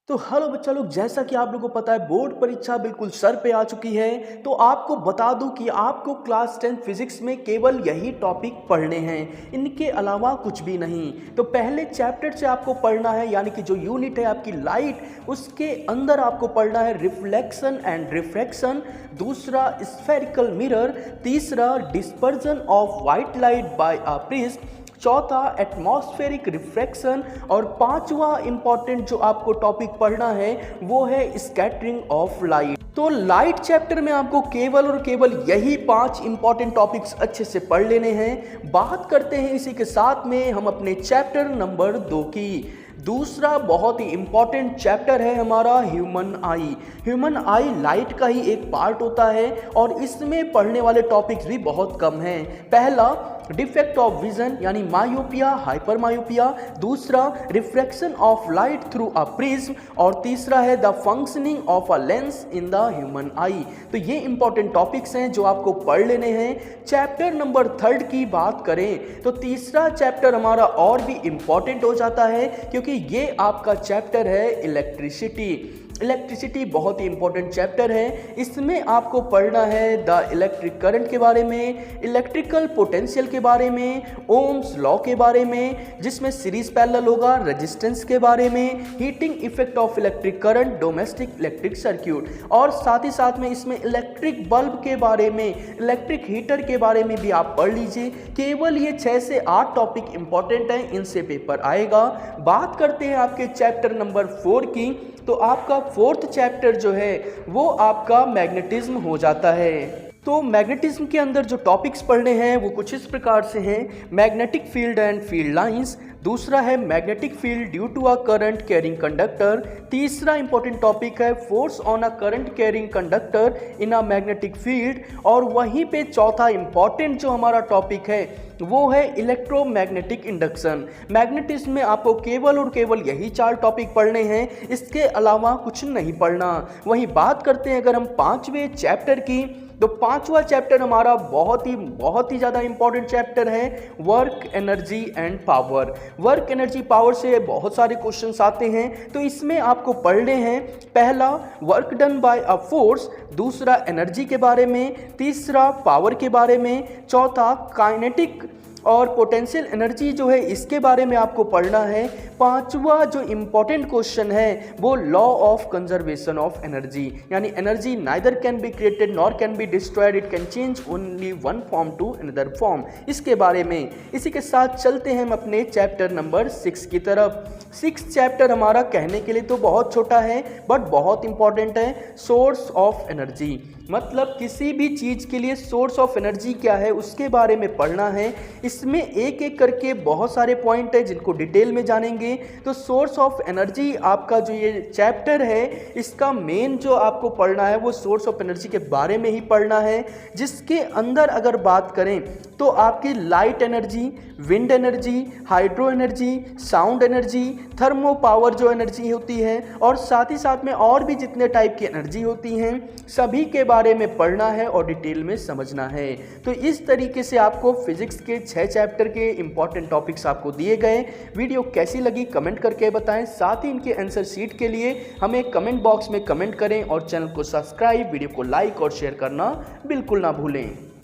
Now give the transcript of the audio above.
तो हेलो बच्चा लोग, जैसा कि आप लोगों को पता है बोर्ड परीक्षा बिल्कुल सर पे आ चुकी है। तो आपको बता दूं कि आपको क्लास 10 फिजिक्स में केवल यही टॉपिक पढ़ने हैं, इनके अलावा कुछ भी नहीं। तो पहले चैप्टर से आपको पढ़ना है, यानी कि जो यूनिट है आपकी लाइट, उसके अंदर आपको पढ़ना है रिफ्लेक्शन एंड रिफ्रैक्शन, दूसरा स्फेरिकल मिरर, तीसरा dispersion of white light by a prism, चौथा एटमॉस्फेरिक रिफ्रैक्शन और पांचवा इंपॉर्टेंट जो आपको टॉपिक पढ़ना है वो है स्कैटरिंग ऑफ लाइट। तो लाइट चैप्टर में आपको केवल और केवल यही 5 इंपॉर्टेंट टॉपिक्स अच्छे से पढ़ लेने हैं। बात करते हैं इसी के साथ में हम अपने चैप्टर नंबर 2 की। दूसरा बहुत ही इंपॉर्टेंट चैप्टर है हमारा ह्यूमन आई। ह्यूमन आई लाइट का ही एक पार्ट होता है और इसमें पढ़ने वाले टॉपिक्स भी बहुत कम हैं। पहला डिफेक्ट ऑफ विजन यानी मायोपिया, हाइपर मायोपिया, दूसरा refraction of light through a prism और तीसरा है the functioning of a lens in the human आई। तो ये इंपॉर्टेंट टॉपिक्स हैं जो आपको पढ़ लेने हैं। चैप्टर नंबर 3 की बात करें तो तीसरा चैप्टर हमारा और भी इंपॉर्टेंट हो जाता है, क्योंकि ये आपका चैप्टर है इलेक्ट्रिसिटी। इलेक्ट्रिसिटी बहुत ही इंपॉर्टेंट चैप्टर है। इसमें आपको पढ़ना है द इलेक्ट्रिक करंट के बारे में, इलेक्ट्रिकल पोटेंशियल के बारे में, ओम्स लॉ के बारे में जिसमें सीरीज पैरेलल होगा, रेजिस्टेंस के बारे में, heating effect of electric current, domestic electric circuit और साथ ही साथ में इसमें इलेक्ट्रिक बल्ब के बारे में, इलेक्ट्रिक हीटर के बारे में भी आप पढ़ लीजिए। केवल ये 6 से 8 टॉपिक इंपॉर्टेंट हैं, इनसे पेपर आएगा। बात करते हैं आपके चैप्टर नंबर 4 की। तो आपका 4th चैप्टर जो है वो आपका मैग्नेटिज्म हो जाता है। तो मैग्नेटिज्म के अंदर जो टॉपिक्स पढ़ने हैं वो कुछ इस प्रकार से हैं। Magnetic field and field lines, दूसरा है magnetic field due to a current carrying conductor, तीसरा इंपॉर्टेंट टॉपिक है force on a current carrying conductor in a magnetic field और वहीं पे चौथा इंपॉर्टेंट जो हमारा टॉपिक है वो है इलेक्ट्रोमैग्नेटिक इंडक्शन। मैग्नेटिज्म में आपको केवल और केवल यही 4 टॉपिक पढ़ने हैं, इसके अलावा कुछ नहीं पढ़ना। वहीं बात करते हैं अगर हम 5वें चैप्टर की, तो 5वां चैप्टर हमारा बहुत ही ज़्यादा इंपॉर्टेंट चैप्टर है work energy and power. Work energy power से बहुत सारे क्वेश्चंस आते हैं, तो इसमें आपको पढ़ने हैं पहला work done by a force, दूसरा एनर्जी के बारे में, तीसरा पावर के बारे में, चौथा काइनेटिक और पोटेंशियल एनर्जी जो है इसके बारे में आपको पढ़ना है। पांचवा जो इंपॉर्टेंट क्वेश्चन है वो law of conservation of energy, यानी energy neither can be created nor can be destroyed, it can change only one form to another form, इसके बारे में। इसी के साथ चलते हैं हम अपने चैप्टर नंबर 6 की तरफ। 6th चैप्टर हमारा कहने के लिए तो बहुत छोटा है बट बहुत इंपॉर्टेंट है, सोर्स ऑफ एनर्जी। मतलब किसी भी चीज़ के लिए सोर्स ऑफ एनर्जी क्या है उसके बारे में पढ़ना है। इसमें एक एक करके बहुत सारे पॉइंट है जिनको डिटेल में जानेंगे। तो सोर्स ऑफ एनर्जी आपका जो ये चैप्टर है इसका मेन जो आपको पढ़ना है वो सोर्स ऑफ एनर्जी के बारे में ही पढ़ना है, जिसके अंदर अगर बात करें तो आपकी light energy, wind energy, hydro energy, sound energy, thermo power जो एनर्जी होती है और साथ ही साथ में और भी जितने टाइप की एनर्जी होती हैं सभी के बारे में पढ़ना है और डिटेल में समझना है। तो इस तरीके से आपको फिजिक्स के 6 चैप्टर के इंपॉर्टेंट टॉपिक्स आपको दिए गए। वीडियो कैसी लगी कमेंट करके बताएं, साथ ही इनके आंसर शीट के लिए हमें कमेंट बॉक्स में कमेंट करें और चैनल को सब्सक्राइब, वीडियो को लाइक और शेयर करना बिल्कुल ना भूलें।